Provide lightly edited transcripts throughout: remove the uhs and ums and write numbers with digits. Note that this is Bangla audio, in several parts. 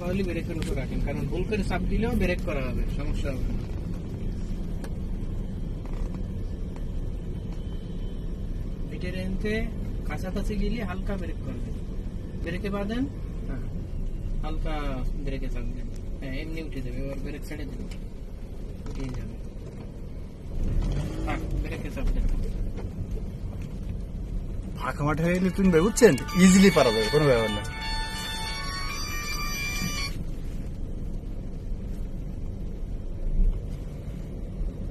তাহলে ব্রেকের উপর রাখেন, কারণ ভুল করে চাপ দিলেও ব্রেক করা হবে, সমস্যা হবে না। মিটার এনতে কাছাকাছি গেলে হালকা ব্রেক করবেন, ব্রেকে বাঁধেন, হ্যাঁ হালকা ব্রেকে চাপ দেন, হ্যাঁ এমনি উঠে যাবে। এবার ব্রেক ছেড়ে দেবেন, উঠে যাবে। ব্রেকে চাপ দেন। ফাঁকা মাঠে হয়ে গেলে তুমি বুঝছেন ইজিলি পারা যাবে, কোনো ব্যাপার না।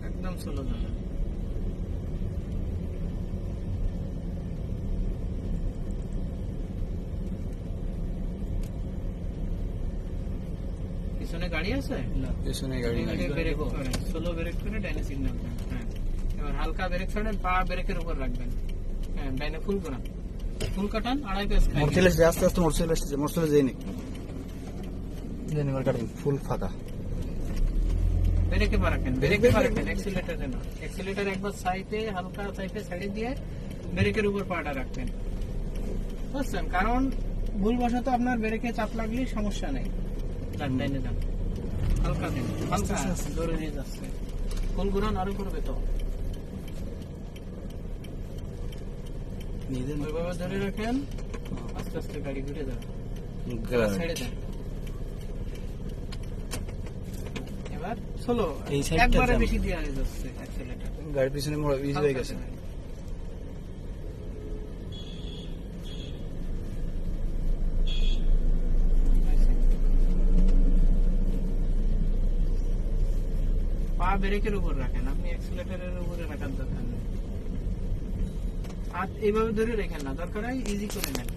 একদম স্লো যাবে। পিছনে গাড়ি আছে? পেছনে গাড়ি নাই। ব্রেক করেন, স্লো ব্রেক করে ডাইনে সিগন্যাল দেন। হ্যাঁ এবার হালকা ব্রেক ছাড়েন, পা ব্রেকের উপর রাখবেন। হ্যাঁ ডাইনে ফুল করান, ফুল কাটান, 2.5 পেস খাই। মোটর চলে এসেছে, আস্তে আস্তে মোটর চলে এসেছে, মোটর চলে যায়নি এবার কাটেন, ফুল ফাঁকা। ব্রেকে পা রাখেন, ব্রেকে পা রাখেন, অ্যাক্সিলারেটরে না। অ্যাক্সিলারেটর একবার সাইডে হালকা সাইডে ছেড়ে দিয়ে ব্রেকের উপর পাটা রাখবেন, বুঝছেন? কারণ ভুলবশত আপনার ব্রেকে চাপ লাগলে সমস্যা নেই। যান ডাইনে যান, হালকা দিন, হালকা জোরে নিয়ে যাচ্ছে। ফুল ঘুরান, আরো করবে তো। ওইভাবে ধরে রাখেন, আস্তে আস্তে গাড়ি ঘুরে যাবে। ছেড়ে দেন। এবার স্লো, এই সাইডটা একবারে যান। বেশি দেওয়া হয়ে যাচ্ছে অ্যাক্সিলারেটর। গাড়ির পিছনে ইজি হয়ে গেছে। পা ব্রেকের উপর রাখেন, আপনি অ্যাক্সিলারেটরের উপরে রাখার দরকার নেই। হাত এইভাবে ধরে রেখেন না, দরকার হয় ইজি করে নেন।